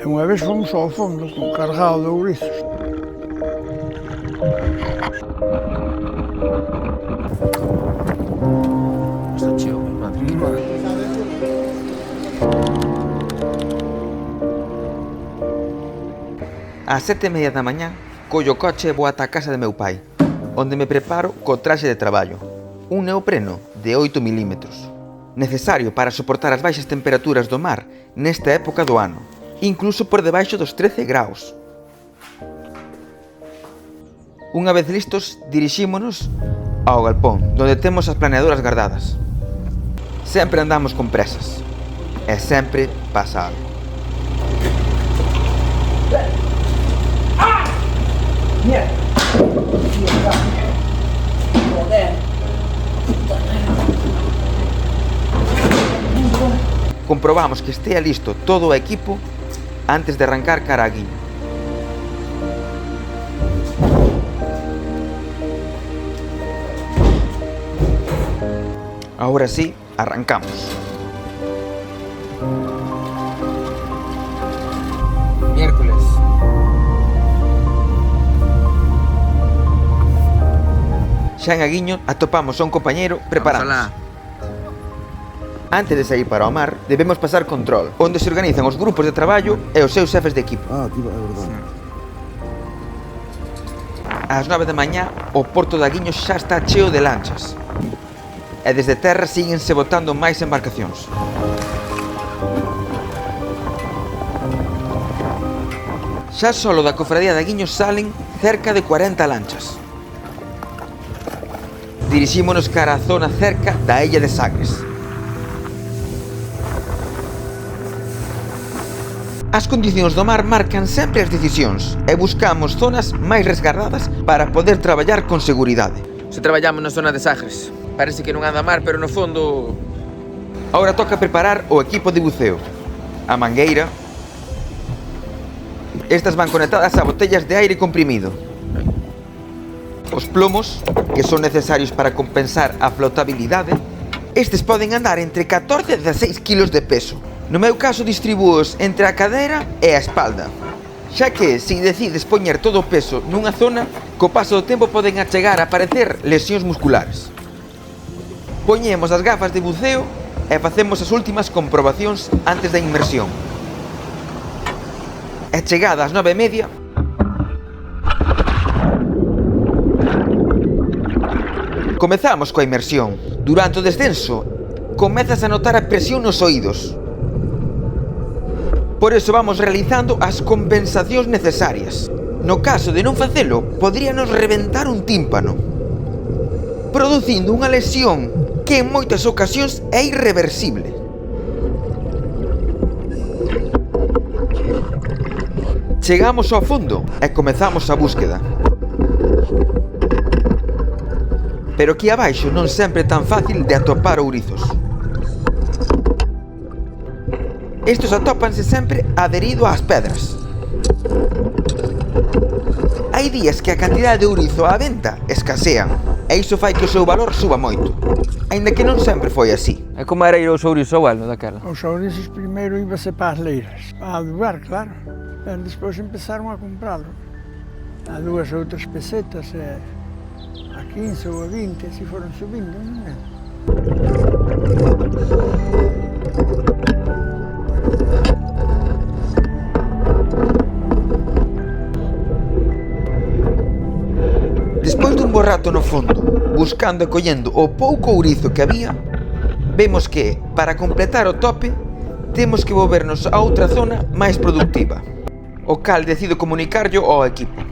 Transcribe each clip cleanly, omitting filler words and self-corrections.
E unha vez fomos ao fondo con cargado de ourizos. Está cheo, mi madre. Ás 7:30 da mañá, collo o coche e vou ata a casa de meu pai, onde me preparo co traxe de traballo, un neopreno de 8 milímetros, necesario para soportar as baixas temperaturas do mar nesta época do ano, incluso por debaixo dos 13 graus. Unha vez listos, dirixímonos ao galpón, donde temos as planeadoras gardadas. Sempre andamos con presas, e sempre pasa algo. Comprobamos que estea listo todo o equipo antes de arrancar cara a Guiño. Ahora sí, arrancamos. Miércoles. Xa en Aguiño atopamos a un compañeiro preparándose. Antes de sair para o mar, debemos pasar control, onde se organizan os grupos de traballo e os seus xefes de equipo. Tío, é verdade. Ás 9 da mañá, o porto de Aguiño xa está cheo de lanchas. E desde terra síguense botando máis embarcacións. Xa solo da cofradía de Aguiño salen cerca de 40 lanchas. Dirixímonos cara á zona cerca da illa de Sagres. As condicións do mar marcan sempre as decisións e buscamos zonas máis resgardadas para poder traballar con seguridade. Se traballamos na zona de Sagres, parece que non anda mar, pero no fondo... Ahora toca preparar o equipo de buceo. A mangueira. Estas van conectadas a botellas de aire comprimido. Os plomos, que son necesarios para compensar a flotabilidade, estes poden andar entre 14 e 16 kg de peso. No meu caso distribúos entre a cadera e a espalda, xa que, se decides poñer todo o peso nunha zona, co paso do tempo poden achegar a aparecer lesións musculares. Poñemos as gafas de buceo e facemos as últimas comprobacións antes da inmersión. E chegada ás 9:30, comezamos coa inmersión. Durante o descenso, comezas a notar a presión nos oídos. Por eso vamos realizando as compensacións necesarias. No caso de non facelo, poderíanos reventar un tímpano, producindo unha lesión que en moitas ocasións é irreversible. Chegamos ao fondo e comezamos a búsqueda. Pero aquí abaixo non sempre é tan fácil de atopar ourizos. Estos atópanse sempre adherido ás pedras. Hai días que a cantidade de ourizo á venta escasean, e iso fai que o seu valor suba moito, aínda que non sempre foi así. E como era ir aos ouriços ao ano daquela? Os ourizos primeiro íbase para as leiras, para adubar, claro. Pero despois empezaron a comprarlo. A 2 ou 3 pesetas, a 15 ou a 20, así foron subindo, non é? Despois dun bo rato no fondo, buscando e collendo o pouco ourizo que había, vemos que, para completar o tope, temos que volvernos a outra zona máis productiva, o cal decido comunicarllo ao equipo.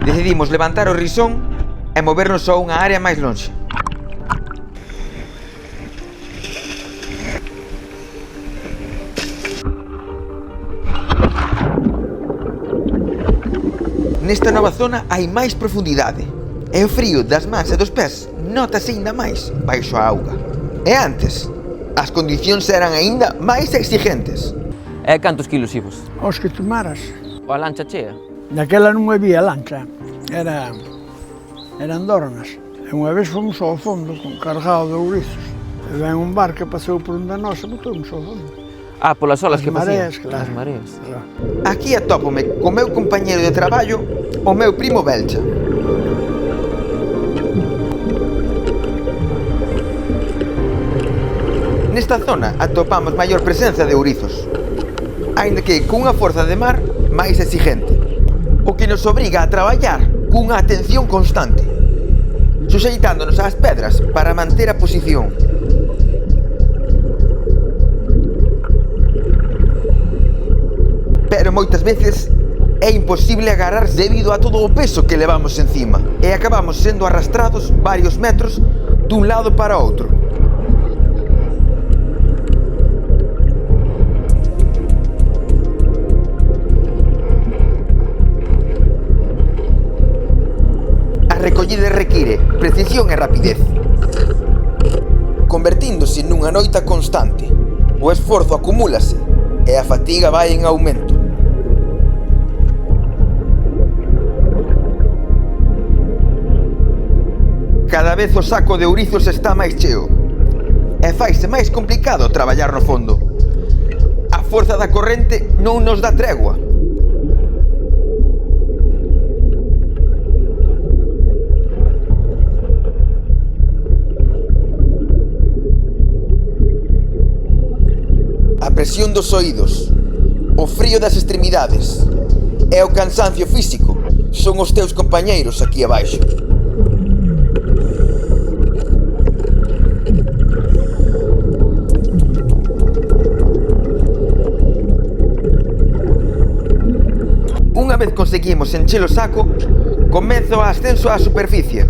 Decidimos levantar o risón e movernos a unha área máis lonxe. Nesta nova zona hai máis profundidade e o frío das mans e dos pés notase aínda máis baixo a auga. E antes, as condicións eran aínda máis exigentes. E cantos kilos ibas? Os que tomaras. O a lancha chea? Daquela non había lancha, era eran dornas. E unha vez fomos ao fondo, cargado de ourizos. E ven un bar que pasou por un da nosa, botou-nos ao fondo. Ah, polas olas As que facían. mareas, claro. As mareas. Claro. Aquí atópome co meu compañeiro de traballo, o meu primo Belcha. Nesta zona atopamos maior presenza de ourizos, aínda que cunha forza de mar máis exigente, o que nos obriga a traballar cunha atención constante, suxeitándonos ás pedras para manter a posición. Pero moitas veces é imposible agarrarse debido a todo o peso que levamos encima e acabamos sendo arrastrados varios metros dun lado para outro. A recollida require precisión e rapidez, convertíndose nunha noita constante. O esforzo acumúlase e a fatiga vai en aumento. Cada vez o saco de ourizos está máis cheo e faise máis complicado traballar no fondo. A forza da corrente non nos dá tregua. A presión dos oídos, o frío das extremidades e o cansancio físico son os teus compañeiros aquí abaixo. Unha vez conseguimos encher o saco, comeza o ascenso á superficie.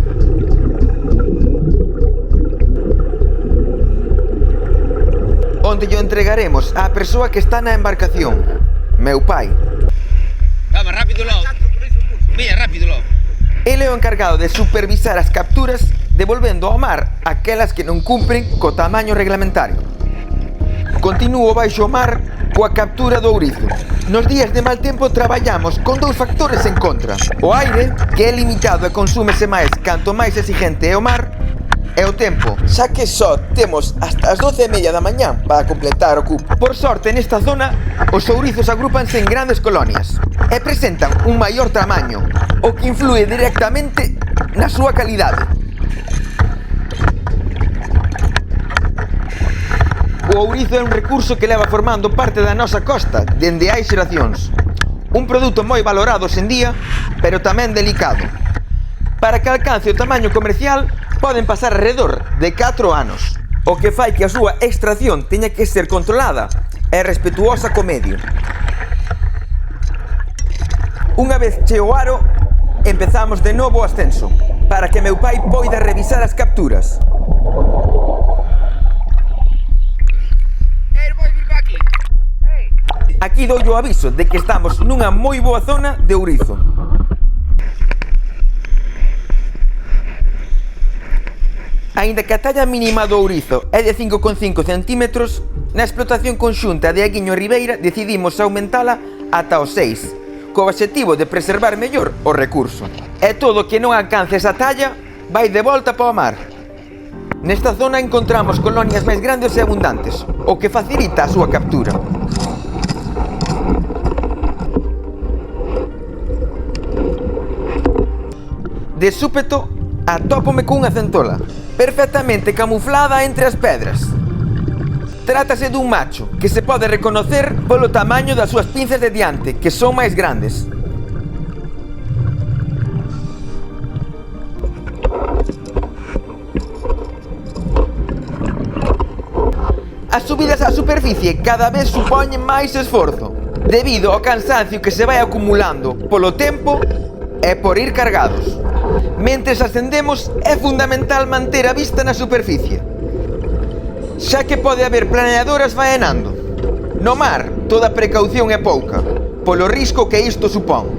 Onde lle entregaremos á persoa que está na embarcación, meu pai. Vamos, rápido lo. Mira, rápido lo. Ele é o encargado de supervisar as capturas, devolvendo ao mar aquelas que non cumpren co tamaño reglamentario. Continúo baixo o mar coa captura do ourizo. Nos días de mal tempo traballamos con dous factores en contra: o aire, que é limitado e consúmese máis canto máis exigente é o mar, e o tempo, xa que só temos hasta as 12:30 da mañá para completar o cupo. Por sorte, nesta zona, os ourizos agrúpanse en grandes colonias e presentan un maior tamaño, o que influe directamente na súa calidade. O ourizo é un recurso que leva formando parte da nosa costa dende hai xeracións. Un produto moi valorado hoxe en día, pero tamén delicado. Para que alcance o tamaño comercial, poden pasar alrededor de 4 anos, o que fai que a súa extracción teña que ser controlada e respetuosa co medio. Unha vez cheo o aro, empezamos de novo o ascenso, para que meu pai poida revisar as capturas. Aquí dou o aviso de que estamos nunha moi boa zona de ourizo. Aínda que a talla mínima do ourizo é de 5,5 centímetros, na explotación conxunta de Aguiño e Ribeira decidimos aumentala ata os 6, co obxectivo de preservar mellor o recurso. E todo que non alcance esa talla vai de volta para o mar. Nesta zona encontramos colonias máis grandes e abundantes, o que facilita a súa captura. De súpeto, atópome cunha centola, perfectamente camuflada entre as pedras. Trátase dun macho que se pode reconocer polo tamaño das súas pinzas de diante, que son máis grandes. As subidas á superficie cada vez supoñen máis esforzo, debido ao cansancio que se vai acumulando polo tempo e por ir cargados. Mentres ascendemos, é fundamental manter a vista na superficie, xa que pode haber planeadoras faenando. No mar, toda precaución é pouca, polo risco que isto supón.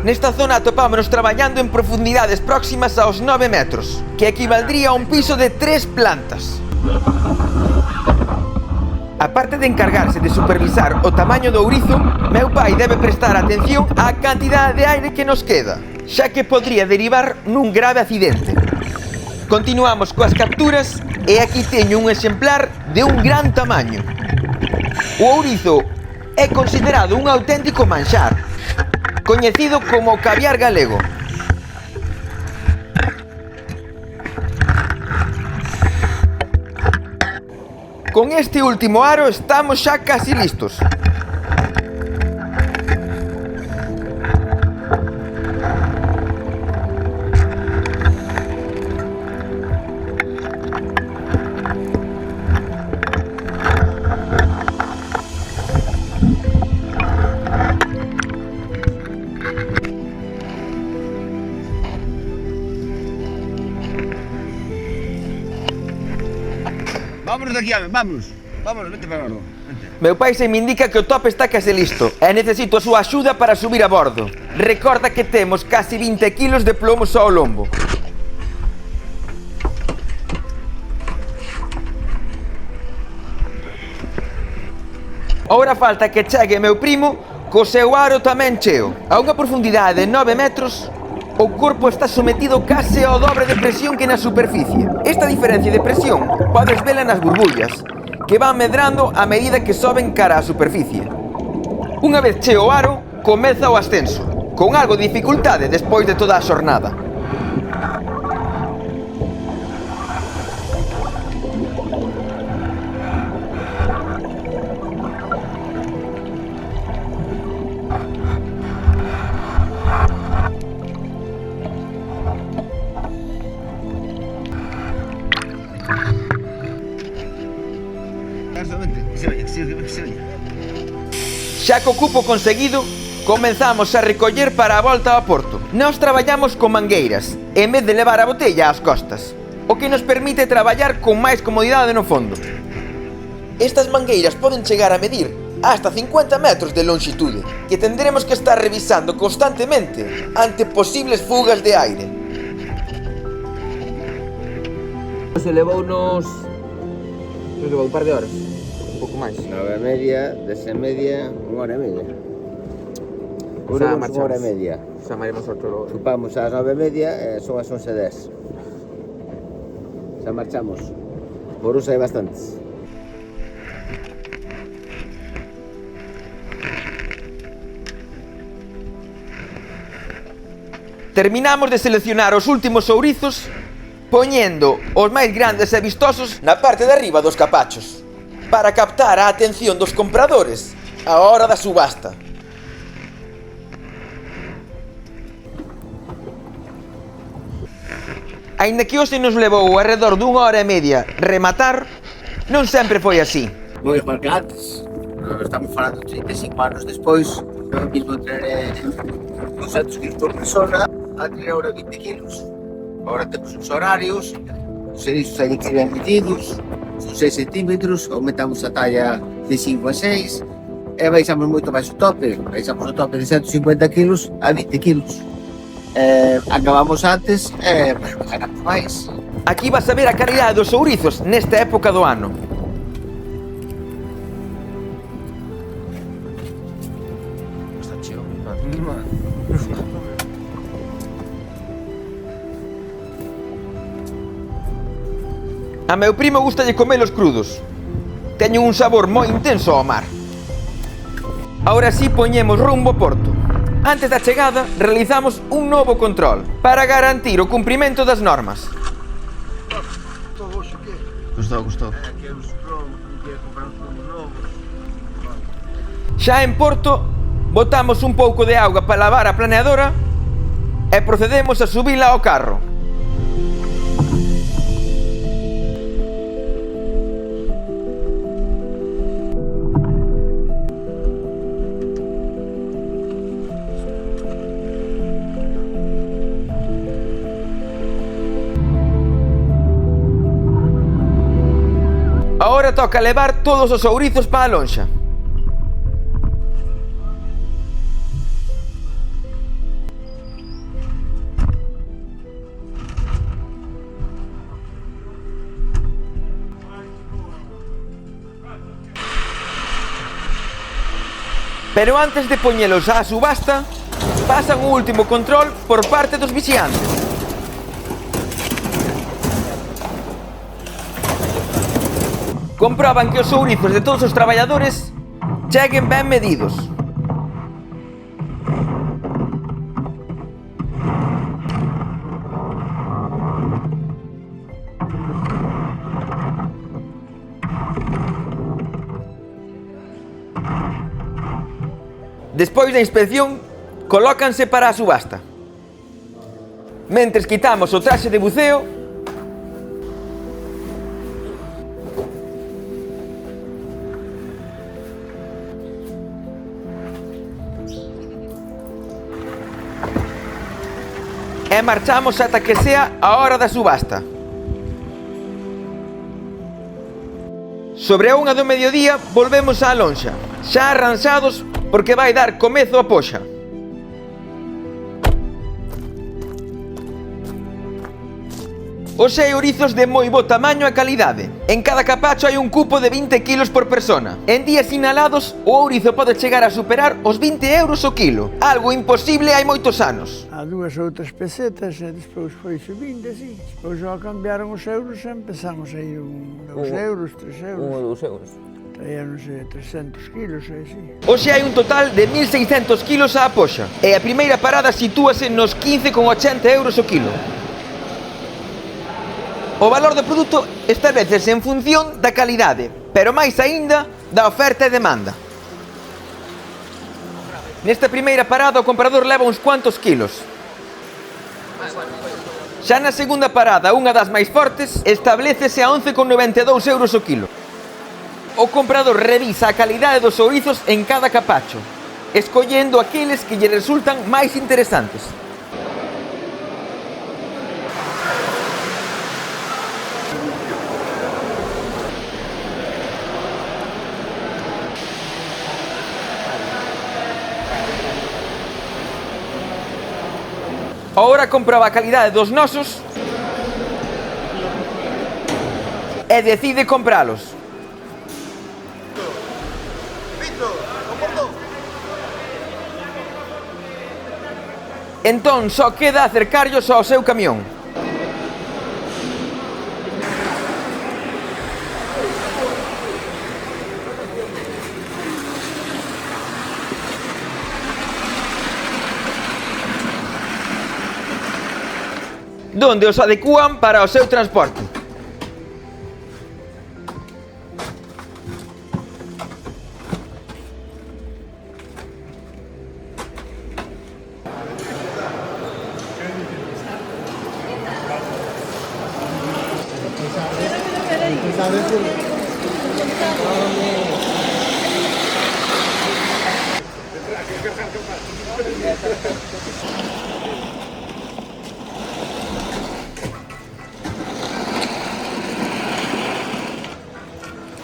Nesta zona atopámonos traballando en profundidades próximas aos 9 metros, que equivaldría a un piso de 3 plantas. Aparte de encargarse de supervisar o tamaño do ourizo, meu pai debe prestar atención á cantidade de aire que nos queda, xa que podría derivar nun grave accidente. Continuamos coas capturas e aquí teño un exemplar de un gran tamaño. O ourizo é considerado un auténtico manxar, coñecido como caviar galego. Con este último aro estamos xa casi listos. Vámonos de aquí, vámonos. Vámonos, vete para abajo. Meu pai se me indica que o tope está case listo e necesito a súa axuda para subir a bordo. Recorda que temos casi 20 kilos de plomo só ao lombo. Ora falta que chegue meu primo co seu aro tamén cheo. A unha profundidade de 9 metros, o corpo está sometido case ao dobre de presión que na superficie. Esta diferencia de presión podes vela nas burbullas, que van medrando a medida que soben cara á superficie. Unha vez cheo o aro, comeza o ascenso, con algo de dificultade despois de toda a xornada. Xa co cupo conseguido, comenzamos a recoller para a volta ao porto. Nós traballamos con mangueiras, en vez de levar a botella ás costas, o que nos permite traballar con máis comodidade no fondo. Estas mangueiras poden chegar a medir hasta 50 metros de longitude, que tendremos que estar revisando constantemente ante posibles fugas de aire. Se levou un par de horas, un pouco máis. 9:30, 10:30, 1h30. Xa Duramos 1h30. Chamaremos outro. Chupamos ás 9:30 e son as 11:10. Xa marchamos. Por uso hai bastantes. Terminamos de seleccionar os últimos ourizos, poñendo os máis grandes e vistosos na parte de arriba dos capachos, para captar a atención dos compradores á hora da subasta. Aínda que hoxe nos levou alrededor dunha hora e media rematar, non sempre foi así. Moi igual que antes. Estamos falando 35 anos despois. Non é mismo traer 200 kilos por persona a traer ahora 20 kilos. Ahora temos os horarios, os servizos hai que ser metidos, son 6 centímetros, aumentamos a talla de 5 a 6 e baixamos moito máis o tope. Baixamos o tope de 150 kilos a 20 kilos. Acabamos antes e ganamos máis. Aquí vas a ver a calidade dos ourizos nesta época do ano. A meu primo gustalle comelos crudos. Teñen un sabor moi intenso ao mar. Ahora sí poñemos rumbo ao porto. Antes da chegada, realizamos un novo control para garantir o cumprimento das normas. Gustou. Xa en Porto, botamos un pouco de auga para lavar a planeadora e procedemos a subila ao carro. Agora toca levar todos os ourizos para a lonxa. Pero antes de poñelos á subasta, pasan o último control por parte dos vixiantes. Comproban que os ourizos de todos os traballadores cheguen ben medidos. Despois da inspección, colócanse para a subasta. Mentres quitamos o traxe de buceo, e marchamos ata que sea a hora da subasta. Sobre a 1 do mediodía volvemos á lonxa, xa arranxados porque vai dar comezo a poxa. Os hai ourizos de moi bo tamaño e calidade. En cada capacho hai un cupo de 20 kilos por persona. En días inhalados, o ourizo pode chegar a superar os 20 euros o kilo. Algo imposible hai moitos anos. Há 2 ou 3 pesetas e despois foi subindo así. Despois já cambiaron os euros e empezamos a ir 2 euros, 3 euros. 1 ou 2 euros. Traíanos 300 kilos e así. Hoxe hai un total de 1.600 kilos á poxa. E a primeira parada sitúase nos 15,80 euros o kilo. O valor do produto establecese en función da calidade, pero máis aínda da oferta e demanda. Nesta primeira parada o comprador leva uns cuantos kilos. Xa na segunda parada, unha das máis fortes, establecese a 11,92 euros o kilo. O comprador revisa a calidade dos ourizos en cada capacho, escollendo aqueles que lle resultan máis interesantes. Ahora comproba a calidade dos nosos e decide compralos. Entón só queda acercarllos ao seu camión. Donde os adecúan para o seu transporte.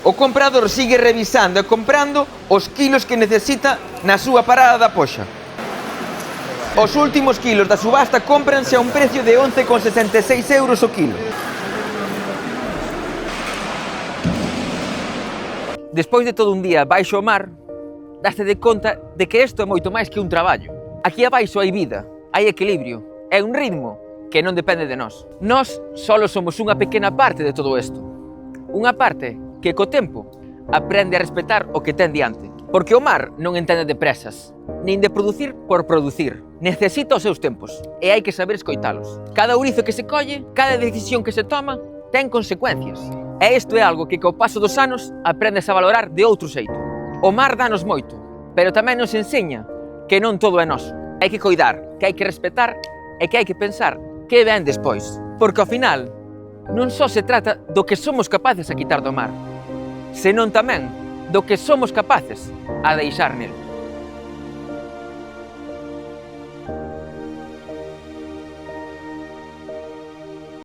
O comprador sigue revisando e comprando os kilos que necesita na súa parada da poxa. Os últimos kilos da subasta cómpranse a un precio de 11,66 euros o kilo. Despois de todo un día baixo o mar, daste de conta de que isto é moito máis que un traballo. Aquí abaixo hai vida, hai equilibrio, é un ritmo que non depende de nós. Nós solo somos unha pequena parte de todo isto. Unha parte que co tempo aprende a respetar o que ten diante. Porque o mar non entende de presas, nin de producir por producir. Necesita os seus tempos e hai que saber escoitalos. Cada ourizo que se colle, cada decisión que se toma, ten consecuencias. E isto é algo que co paso dos anos aprendes a valorar de outro xeito. O mar danos moito, pero tamén nos enseña que non todo é noso. Hai que coidar, que hai que respetar e que hai que pensar que ven despois. Porque ao final, non só se trata do que somos capaces a quitar do mar, senón tamén do que somos capaces a deixar nel.